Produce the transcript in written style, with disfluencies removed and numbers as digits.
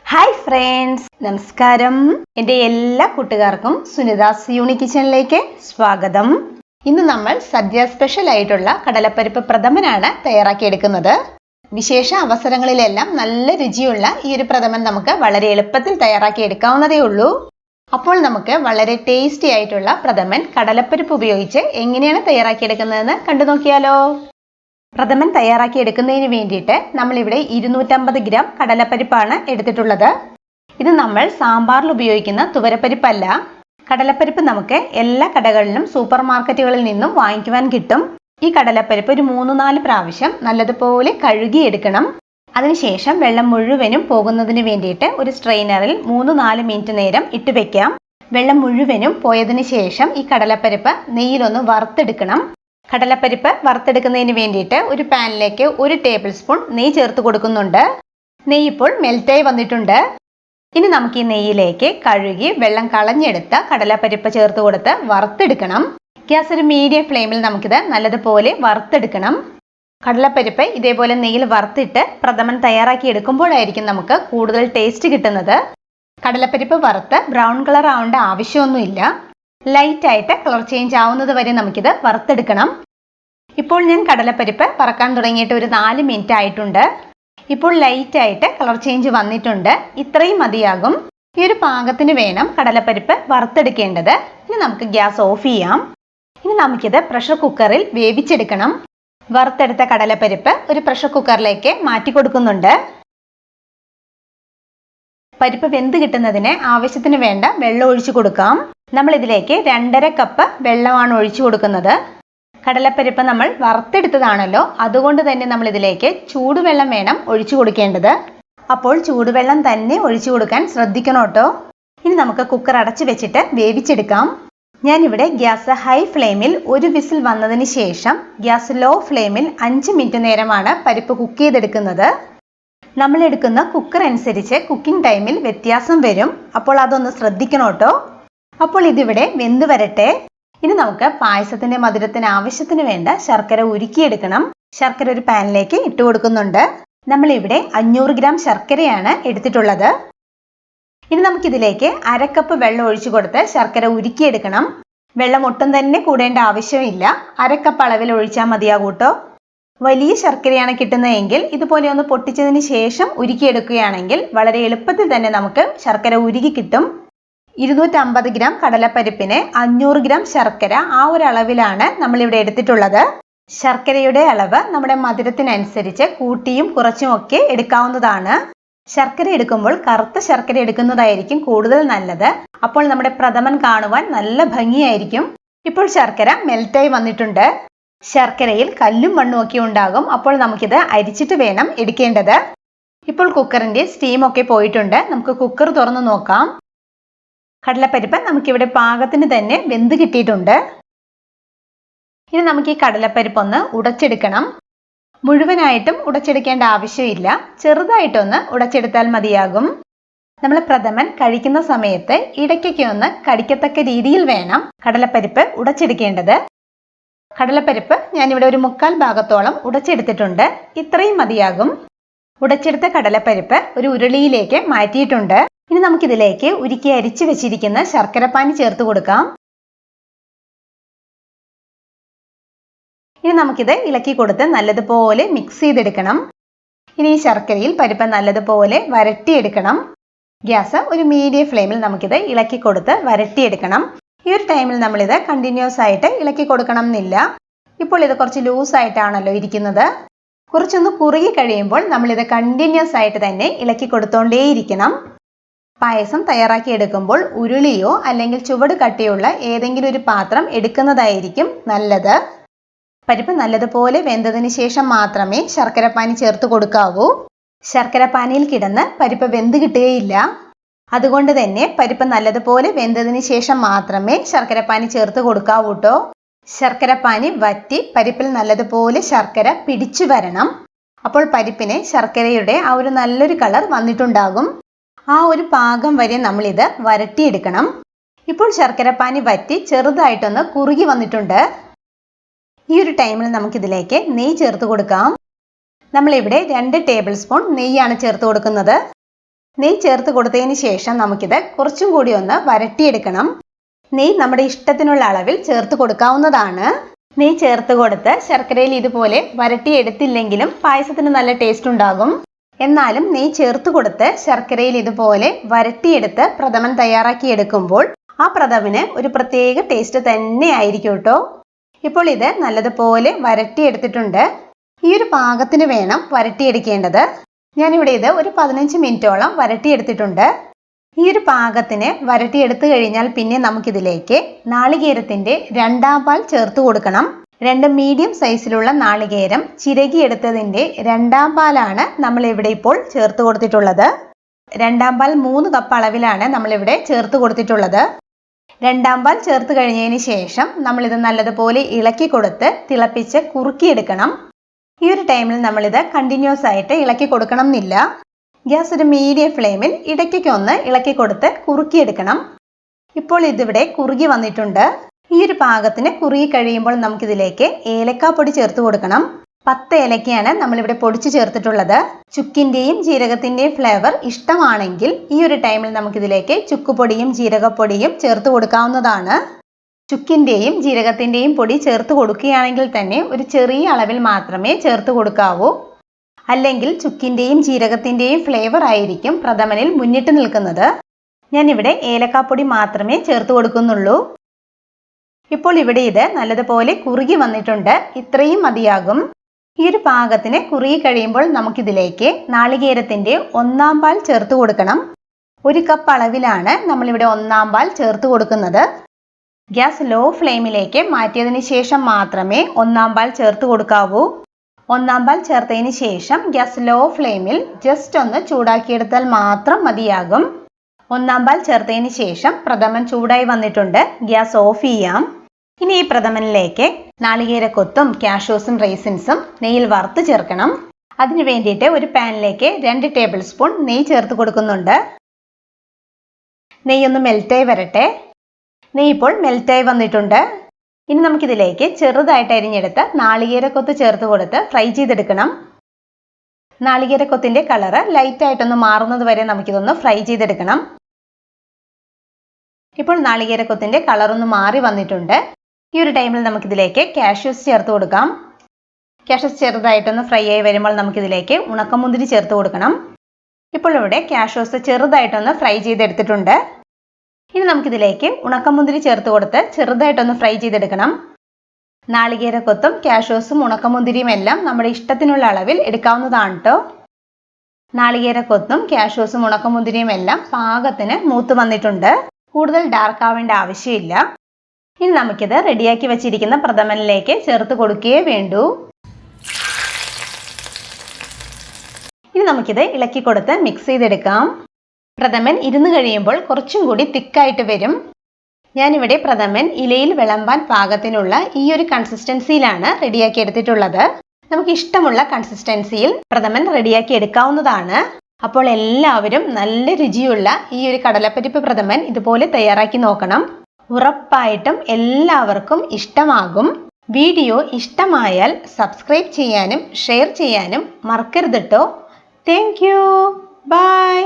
Hi friends, നമസ്കാരം. എൻ്റെ എല്ലാ കൂട്ടുകാർക്കും സുനിതാസ് യൂണിക് കിച്ചണിലേക്ക് സ്വാഗതം. ഇന്ന് നമ്മൾ സദ്യ സ്പെഷ്യൽ ആയിട്ടുള്ള കടലപ്പരിപ്പ് പ്രഥമനാണ് തയ്യാറാക്കിയെടുക്കുന്നത്. വിശേഷ അവസരങ്ങളിലെല്ലാം നല്ല രുചിയുള്ള ഈ ഒരു പ്രഥമൻ നമുക്ക് വളരെ എളുപ്പത്തിൽ തയ്യാറാക്കി എടുക്കാവുന്നതേ ഉള്ളൂ. അപ്പോൾ നമുക്ക് വളരെ ടേസ്റ്റി ആയിട്ടുള്ള പ്രഥമൻ കടലപ്പരിപ്പ് ഉപയോഗിച്ച് എങ്ങനെയാണ് തയ്യാറാക്കിയെടുക്കുന്നതെന്ന് കണ്ടു നോക്കിയാലോ. പ്രഥമൻ തയ്യാറാക്കി എടുക്കുന്നതിന് വേണ്ടിയിട്ട് നമ്മളിവിടെ 250 ഗ്രാം കടലപ്പരിപ്പാണ് എടുത്തിട്ടുള്ളത്. ഇത് നമ്മൾ സാമ്പാറിൽ ഉപയോഗിക്കുന്ന തുവരപ്പരിപ്പല്ല. കടലപ്പരിപ്പ് നമുക്ക് എല്ലാ കടകളിലും സൂപ്പർ മാർക്കറ്റുകളിൽ നിന്നും വാങ്ങിക്കുവാൻ കിട്ടും. ഈ കടലപ്പരിപ്പ് ഒരു 3-4 പ്രാവശ്യം നല്ലതുപോലെ കഴുകിയെടുക്കണം. അതിനുശേഷം വെള്ളം മുഴുവനും പോകുന്നതിന് വേണ്ടിയിട്ട് ഒരു സ്ട്രെയിനറിൽ 3-4 മിനിറ്റ് നേരം ഇട്ട് വെക്കാം. വെള്ളം മുഴുവനും പോയതിനു ശേഷം ഈ കടലപ്പരിപ്പ് നെയ്യിലൊന്ന് വറുത്തെടുക്കണം. കടലപ്പരിപ്പ് വറുത്തെടുക്കുന്നതിന് വേണ്ടിയിട്ട് ഒരു പാനിലേക്ക് 1 ടേബിൾ സ്പൂൺ നെയ്യ് ചേർത്ത് കൊടുക്കുന്നുണ്ട്. നെയ്യ് ഇപ്പോൾ മെൽറ്റായി വന്നിട്ടുണ്ട്. ഇനി നമുക്ക് ഈ നെയ്യിലേക്ക് കഴുകി വെള്ളം കളഞ്ഞെടുത്ത കടലപ്പരിപ്പ് ചേർത്ത് കൊടുത്ത് വറുത്തെടുക്കണം. ഗ്യാസ് ഒരു മീഡിയം ഫ്ലെയിമിൽ നമുക്കിത് നല്ലതുപോലെ വറുത്തെടുക്കണം. കടലപ്പരിപ്പ് ഇതേപോലെ നെയ്യിൽ വറുത്തിട്ട് പ്രഥമൻ തയ്യാറാക്കി എടുക്കുമ്പോഴായിരിക്കും നമുക്ക് കൂടുതൽ ടേസ്റ്റ് കിട്ടുന്നത്. കടലപ്പരിപ്പ് വറുത്ത് ബ്രൗൺ കളർ ആവേണ്ട ആവശ്യമൊന്നുമില്ല. ലൈറ്റ് ആയിട്ട് കളർ ചേഞ്ച് ആവുന്നത് വരെ നമുക്കിത് വറുത്തെടുക്കണം. ഇപ്പോൾ ഞാൻ കടലപ്പരിപ്പ് വറക്കാൻ തുടങ്ങിയിട്ട് ഒരു 4 മിനിറ്റ് ആയിട്ടുണ്ട്. ഇപ്പോൾ ലൈറ്റ് ആയിട്ട് കളർ ചേഞ്ച് വന്നിട്ടുണ്ട്. ഇത്രയും മതിയാകും. ഈ ഒരു പാകത്തിന് വേണം കടലപ്പരിപ്പ് വറുത്തെടുക്കേണ്ടത്. ഇനി നമുക്ക് ഗ്യാസ് ഓഫ് ചെയ്യാം. ഇനി നമുക്കിത് പ്രഷർ കുക്കറിൽ വേവിച്ചെടുക്കണം. വറുത്തെടുത്ത കടലപ്പരിപ്പ് ഒരു പ്രഷർ കുക്കറിലേക്ക് മാറ്റി കൊടുക്കുന്നുണ്ട്. പരിപ്പ് വെന്ത് കിട്ടുന്നതിന് ആവശ്യത്തിന് വേണ്ട വെള്ളം ഒഴിച്ചു കൊടുക്കാം. നമ്മൾ ഇതിലേക്ക് 2.5 കപ്പ് വെള്ളമാണ് ഒഴിച്ചു കൊടുക്കുന്നത്. കടലപ്പരിപ്പ് നമ്മൾ വറുത്തെടുത്തതാണല്ലോ, അതുകൊണ്ട് തന്നെ നമ്മൾ ഇതിലേക്ക് ചൂടുവെള്ളം വേണം ഒഴിച്ചു കൊടുക്കേണ്ടത്. അപ്പോൾ ചൂടുവെള്ളം തന്നെ ഒഴിച്ചു കൊടുക്കാൻ ശ്രദ്ധിക്കണം കേട്ടോ. ഇനി നമുക്ക് കുക്കർ അടച്ചു വെച്ചിട്ട് വേവിച്ചെടുക്കാം. ഞാനിവിടെ ഗ്യാസ് ഹൈ ഫ്ലെയിമിൽ 1 വിസിൽ വന്നതിന് ശേഷം ഗ്യാസ് ലോ ഫ്ലെയിമിൽ 5 മിനിറ്റ് നേരമാണ് പരിപ്പ് കുക്ക് ചെയ്തെടുക്കുന്നത്. നമ്മൾ എടുക്കുന്ന കുക്കർ അനുസരിച്ച് കുക്കിംഗ് ടൈമിൽ വ്യത്യാസം വരും. അപ്പോൾ അതൊന്ന് ശ്രദ്ധിക്കണം കേട്ടോ. അപ്പോൾ ഇതിവിടെ വെന്ത് വരട്ടെ. ഇനി നമുക്ക് പായസത്തിന്റെ മധുരത്തിന് ആവശ്യത്തിന് വേണ്ട ശർക്കര ഉരുക്കിയെടുക്കണം. ശർക്കര ഒരു പാനിലേക്ക് ഇട്ട് കൊടുക്കുന്നുണ്ട്. നമ്മളിവിടെ 500 ഗ്രാം ശർക്കരയാണ് എടുത്തിട്ടുള്ളത്. ഇനി നമുക്കിതിലേക്ക് 1/2 കപ്പ് വെള്ളം ഒഴിച്ചു കൊടുത്ത് ശർക്കര ഉരുക്കിയെടുക്കണം. വെള്ളം ഒട്ടും തന്നെ കൂടേണ്ട ആവശ്യമില്ല. 1/2 കപ്പ് അളവിൽ ഒഴിച്ചാൽ മതിയാകൂട്ടോ. വലിയ ശർക്കരയാണ് കിട്ടുന്നതെങ്കിൽ ഇതുപോലെ ഒന്ന് പൊട്ടിച്ചതിന് ശേഷം ഉരുക്കിയെടുക്കുകയാണെങ്കിൽ വളരെ എളുപ്പത്തിൽ തന്നെ നമുക്ക് ശർക്കര ഉരുകി കിട്ടും. 250 ഗ്രാം കടലപ്പരിപ്പിന് 500 ഗ്രാം ശർക്കര, ആ ഒരു അളവിലാണ് നമ്മളിവിടെ എടുത്തിട്ടുള്ളത്. ശർക്കരയുടെ അളവ് നമ്മുടെ മധുരത്തിനനുസരിച്ച് കൂട്ടിയും കുറച്ചും ഒക്കെ എടുക്കാവുന്നതാണ്. ശർക്കര എടുക്കുമ്പോൾ കറുത്ത ശർക്കര എടുക്കുന്നതായിരിക്കും കൂടുതൽ നല്ലത്. അപ്പോൾ നമ്മുടെ പ്രഥമൻ കാണുവാൻ നല്ല ഭംഗിയായിരിക്കും. ഇപ്പോൾ ശർക്കര മെൽറ്റായി വന്നിട്ടുണ്ട്. ശർക്കരയിൽ കല്ലും മണ്ണും ഒക്കെ ഉണ്ടാകും. അപ്പോൾ നമുക്കിത് അരിച്ചിട്ട് വേണം എടുക്കേണ്ടത്. ഇപ്പോൾ കുക്കറിന്റെ സ്റ്റീം ഒക്കെ പോയിട്ടുണ്ട്. നമുക്ക് കുക്കർ തുറന്ന് നോക്കാം. കടലപ്പരിപ്പ് നമുക്കിവിടെ പാകത്തിന് തന്നെ വെന്ത് കിട്ടിയിട്ടുണ്ട്. ഇനി നമുക്ക് ഈ കടലപ്പരിപ്പ് ഒന്ന് ഉടച്ചെടുക്കണം. മുഴുവനായിട്ടും ഉടച്ചെടുക്കേണ്ട ആവശ്യമില്ല. ചെറുതായിട്ടൊന്ന് ഉടച്ചെടുത്താൽ മതിയാകും. നമ്മൾ പ്രഥമൻ കഴിക്കുന്ന സമയത്ത് ഇടയ്ക്കൊക്കെ ഒന്ന് കടിക്കത്തക്ക രീതിയിൽ വേണം കടലപ്പരിപ്പ് ഉടച്ചെടുക്കേണ്ടത്. കടലപ്പരിപ്പ് ഞാനിവിടെ ഒരു 1/4 ഭാഗത്തോളം ഉടച്ചെടുത്തിട്ടുണ്ട്. ഇത്രയും മതിയാകും. ഉടച്ചെടുത്ത കടലപ്പരിപ്പ് ഒരു ഉരുളിയിലേക്ക് മാറ്റിയിട്ടുണ്ട്. ഇനി നമുക്കിതിലേക്ക് ഉരുക്കി അരിച്ചു വെച്ചിരിക്കുന്ന ശർക്കരപ്പാനി ചേർത്ത് കൊടുക്കാം. ഇനി നമുക്കിത് ഇളക്കി കൊടുത്ത് നല്ലതുപോലെ മിക്സ് ചെയ്തെടുക്കണം. ഇനി ഈ ശർക്കരയിൽ പരിപ്പ് നല്ലതുപോലെ വരട്ടിയെടുക്കണം. ഗ്യാസ് ഒരു മീഡിയം ഫ്ലെയിമിൽ നമുക്കിത് ഇളക്കി കൊടുത്ത് വരട്ടിയെടുക്കണം. ഈ ഒരു ടൈമിൽ നമ്മളിത് കണ്ടിന്യൂസ് ആയിട്ട് ഇളക്കി കൊടുക്കണം എന്നില്ല. ഇപ്പോൾ ഇത് കുറച്ച് ലൂസായിട്ടാണല്ലോ ഇരിക്കുന്നത്. കുറച്ചൊന്ന് കുറുകി കഴിയുമ്പോൾ നമ്മളിത് കണ്ടിന്യൂസ് ആയിട്ട് തന്നെ ഇളക്കി കൊടുത്തോണ്ടേയിരിക്കണം. പായസം തയ്യാറാക്കി എടുക്കുമ്പോൾ ഉരുളിയോ അല്ലെങ്കിൽ ചുവട് കട്ടിയുള്ള ഏതെങ്കിലും ഒരു പാത്രം എടുക്കുന്നതായിരിക്കും നല്ലത്. പരിപ്പ് നല്ലതുപോലെ വെന്തതിന് ശേഷം മാത്രമേ ശർക്കരപ്പാനി ചേർത്ത് കൊടുക്കാവൂ. ശർക്കരപ്പാനിയിൽ കിടന്ന് പരിപ്പ് വെന്ത് കിട്ടുകയില്ല. അതുകൊണ്ട് തന്നെ പരിപ്പ് നല്ലതുപോലെ വെന്തതിന് ശേഷം മാത്രമേ ശർക്കരപ്പാനി ചേർത്ത് കൊടുക്കാവൂ കേട്ടോ. ശർക്കരപ്പാനി വറ്റി പരിപ്പിൽ നല്ലതുപോലെ ശർക്കര പിടിച്ചു വരണം. അപ്പോൾ പരിപ്പിന് ശർക്കരയുടെ ആ ഒരു നല്ലൊരു കളർ വന്നിട്ടുണ്ടാകും. ആ ഒരു പാകം വരെ നമ്മളിത് വരട്ടിയെടുക്കണം. ഇപ്പോൾ ശർക്കരപ്പാനി വറ്റി ചെറുതായിട്ടൊന്ന് കുറുകി വന്നിട്ടുണ്ട്. ഈ ഒരു ടൈമിൽ നമുക്കിതിലേക്ക് നെയ്യ് ചേർത്ത് കൊടുക്കാം. നമ്മളിവിടെ 2 ടേബിൾ സ്പൂൺ നെയ്യാണ് ചേർത്ത് കൊടുക്കുന്നത്. നെയ്യ് ചേർത്ത് കൊടുത്തതിന് ശേഷം നമുക്കിത് കുറച്ചും കൂടി ഒന്ന് വരട്ടിയെടുക്കണം. നെയ്യ് നമ്മുടെ ഇഷ്ടത്തിനുള്ള അളവിൽ ചേർത്ത് കൊടുക്കാവുന്നതാണ്. നെയ്യ് ചേർത്ത് കൊടുത്ത് ശർക്കരയിൽ ഇതുപോലെ വരട്ടിയെടുത്തില്ലെങ്കിലും പായസത്തിന് നല്ല ടേസ്റ്റ് ഉണ്ടാകും. എന്നാലും നെയ്യ് ചേർത്ത് കൊടുത്ത് ശർക്കരയിൽ ഇതുപോലെ വരട്ടിയെടുത്ത് പ്രഥമൻ തയ്യാറാക്കി എടുക്കുമ്പോൾ ആ പ്രഥമന് ഒരു പ്രത്യേക ടേസ്റ്റ് തന്നെ ആയിരിക്കും കേട്ടോ. ഇപ്പോൾ ഇത് നല്ലതുപോലെ വരട്ടിയെടുത്തിട്ടുണ്ട്. ഈ ഒരു പാകത്തിന് വേണം വരട്ടിയെടുക്കേണ്ടത്. ഞാനിവിടെ ഇത് ഒരു 15 മിനിറ്റോളം വരട്ടിയെടുത്തിട്ടുണ്ട്. ഈ ഒരു പാകത്തിന് വരട്ടിയെടുത്തു കഴിഞ്ഞാൽ പിന്നെ നമുക്കിതിലേക്ക് നാളികേരത്തിൻ്റെ 2ാം പാൽ ചേർത്ത് കൊടുക്കണം. 2 മീഡിയം സൈസിലുള്ള നാളികേരം ചിരകിയെടുത്തതിൻ്റെ 2ാം പാലാണ് നമ്മളിവിടെ ഇപ്പോൾ ചേർത്ത് കൊടുത്തിട്ടുള്ളത്. 2ാം പാൽ 3 കപ്പ് അളവിലാണ് നമ്മളിവിടെ ചേർത്ത് കൊടുത്തിട്ടുള്ളത്. 2ാം പാൽ ചേർത്ത് കഴിഞ്ഞതിന് ശേഷം നമ്മളിത് നല്ലതുപോലെ ഇളക്കി കൊടുത്ത് തിളപ്പിച്ച് കുറുക്കിയെടുക്കണം. ഈ ഒരു ടൈമിൽ നമ്മളിത് കണ്ടിന്യൂസ് ആയിട്ട് ഇളക്കി കൊടുക്കണം എന്നില്ല. ഗ്യാസ് ഒരു മീഡിയം ഫ്ലെയിമിൽ ഇടയ്ക്കൊന്ന് ഇളക്കി കൊടുത്ത് കുറുക്കിയെടുക്കണം. ഇപ്പോൾ ഇതിവിടെ കുറുകി വന്നിട്ടുണ്ട്. ഈ ഒരു പാകത്തിന് കുറുകി കഴിയുമ്പോൾ നമുക്കിതിലേക്ക് ഏലക്കാപ്പൊടി ചേർത്ത് കൊടുക്കണം. 10 ഏലക്കയാണ് നമ്മളിവിടെ പൊടിച്ച് ചേർത്തിട്ടുള്ളത്. ചുക്കിൻ്റെയും ജീരകത്തിൻ്റെയും ഫ്ലേവർ ഇഷ്ടമാണെങ്കിൽ ഈ ഒരു ടൈമിൽ നമുക്കിതിലേക്ക് ചുക്കുപൊടിയും ജീരകപ്പൊടിയും ചേർത്ത് കൊടുക്കാവുന്നതാണ്. ചുക്കിൻ്റെയും ജീരകത്തിൻ്റെയും പൊടി ചേർത്ത് കൊടുക്കുകയാണെങ്കിൽ തന്നെ ഒരു ചെറിയ അളവിൽ മാത്രമേ ചേർത്ത് കൊടുക്കാവൂ. അല്ലെങ്കിൽ ചുക്കിൻ്റെയും ജീരകത്തിൻ്റെയും ഫ്ലേവർ ആയിരിക്കും പ്രഥമനിൽ മുന്നിട്ട് നിൽക്കുന്നത്. ഞാനിവിടെ ഏലക്കാപ്പൊടി മാത്രമേ ചേർത്ത് കൊടുക്കുന്നുള്ളൂ. ഇപ്പോൾ ഇവിടെ ഇത് നല്ലതുപോലെ കുറുകി വന്നിട്ടുണ്ട്. ഇത്രയും മതിയാകും. ഈ ഒരു പാകത്തിന് കുറുകി കഴിയുമ്പോൾ നമുക്കിതിലേക്ക് നാളികേരത്തിൻ്റെ 1ാം പാൽ ചേർത്ത് കൊടുക്കണം. 1 കപ്പ് അളവിലാണ് നമ്മളിവിടെ 1ാം പാൽ ചേർത്ത് കൊടുക്കുന്നത്. ഗ്യാസ് ലോ ഫ്ലെയിമിലേക്ക് മാറ്റിയതിന് ശേഷം മാത്രമേ 1ാം പാൽ ചേർത്ത് കൊടുക്കാവൂ. 1ാം പാൽ ചേർത്തതിന് ശേഷം ഗ്യാസ് ലോ ഫ്ലെയിമിൽ ജസ്റ്റ് ഒന്ന് ചൂടാക്കിയെടുത്താൽ മാത്രം മതിയാകും. 1ാം പാൽ ചേർത്തതിന് ശേഷം പ്രഥമൻ ചൂടായി വന്നിട്ടുണ്ട്. ഗ്യാസ് ഓഫ് ചെയ്യാം. ഇനി ഈ പ്രഥമനിലേക്ക് നാളികേരക്കൊത്തും കാഷ്യൂസും റൈസിൻസും നെയ്യിൽ വറുത്ത് ചേർക്കണം. അതിനു വേണ്ടിയിട്ട് ഒരു പാനിലേക്ക് 2 ടേബിൾ സ്പൂൺ നെയ്യ് ചേർത്ത് കൊടുക്കുന്നുണ്ട്. നെയ്യൊന്ന് മെൽറ്റായി വരട്ടെ. നെയ്യ് ഇപ്പോൾ മെൽറ്റായി വന്നിട്ടുണ്ട്. ഇനി നമുക്കിതിലേക്ക് ചെറുതായിട്ട് അരിഞ്ഞെടുത്ത് നാളികേരക്കൊത്ത് ചേർത്ത് കൊടുത്ത് ഫ്രൈ ചെയ്തെടുക്കണം. നാളികേരക്കൊത്തിൻ്റെ കളറ് ലൈറ്റായിട്ടൊന്ന് മാറുന്നത് വരെ നമുക്കിതൊന്ന് ഫ്രൈ ചെയ്തെടുക്കണം. ഇപ്പോൾ നാളികേരക്കൊത്തിൻ്റെ കളറൊന്ന് മാറി വന്നിട്ടുണ്ട്. ഈ ഒരു ടൈമിൽ നമുക്കിതിലേക്ക് കാഷ്യൂസ് ചേർത്ത് കൊടുക്കാം. കാഷ്യൂസ് ചെറുതായിട്ടൊന്ന് ഫ്രൈ ആയി വരുമ്പോൾ നമുക്കിതിലേക്ക് ഉണക്കമുന്തിരി ചേർത്ത് കൊടുക്കണം. ഇപ്പോൾ ഇവിടെ കാഷ്യൂസ് ചെറുതായിട്ടൊന്ന് ഫ്രൈ ചെയ്തെടുത്തിട്ടുണ്ട്. ഇനി നമുക്കിതിലേക്ക് ഉണക്കമുന്തിരി ചേർത്ത് കൊടുത്ത് ചെറുതായിട്ടൊന്ന് ഫ്രൈ ചെയ്തെടുക്കണം. നാളികേരക്കൊത്തും കാഷ്യൂസും ഉണക്കമുന്തിരിയും എല്ലാം നമ്മുടെ ഇഷ്ടത്തിനുള്ള അളവിൽ എടുക്കാവുന്നതാണ് കേട്ടോ. നാളികേരക്കൊത്തും കാഷ്യൂസും ഉണക്കമുന്തിരിയും എല്ലാം പാകത്തിന് മൂത്ത് വന്നിട്ടുണ്ട്. കൂടുതൽ ഡാർക്ക് ആവേണ്ട ആവശ്യമില്ല. ഇനി നമുക്കിത് റെഡിയാക്കി വെച്ചിരിക്കുന്ന പ്രഥമനിലേക്ക് ചേർത്ത് കൊടുക്കുകയേ വേണ്ടൂ. ഇനി നമുക്കിത് ഇളക്കി കൊടുത്ത് മിക്സ് ചെയ്തെടുക്കാം. പ്രഥമൻ ഇരുന്ന് കഴിയുമ്പോൾ കുറച്ചും കൂടി തിക്കായിട്ട് വരും. ഞാനിവിടെ പ്രഥമൻ ഇലയിൽ വിളമ്പാൻ പാകത്തിനുള്ള ഈ ഒരു കൺസിസ്റ്റൻസിയിലാണ് റെഡിയാക്കി എടുത്തിട്ടുള്ളത്. നമുക്ക് ഇഷ്ടമുള്ള കൺസിസ്റ്റൻസിയിൽ പ്രഥമൻ റെഡിയാക്കി എടുക്കാവുന്നതാണ്. അപ്പോൾ എല്ലാവരും നല്ല രുചിയുള്ള ഈ ഒരു കടലപ്പരിപ്പ് പ്രഥമൻ ഇതുപോലെ തയ്യാറാക്കി നോക്കണം. ഉറപ്പായിട്ടും എല്ലാവർക്കും ഇഷ്ടമാകും. വീഡിയോ ഇഷ്ടമായാൽ സബ്സ്ക്രൈബ് ചെയ്യാനും ഷെയർ ചെയ്യാനും മറക്കരുത് കേട്ടോ. Thank you. ബൈ.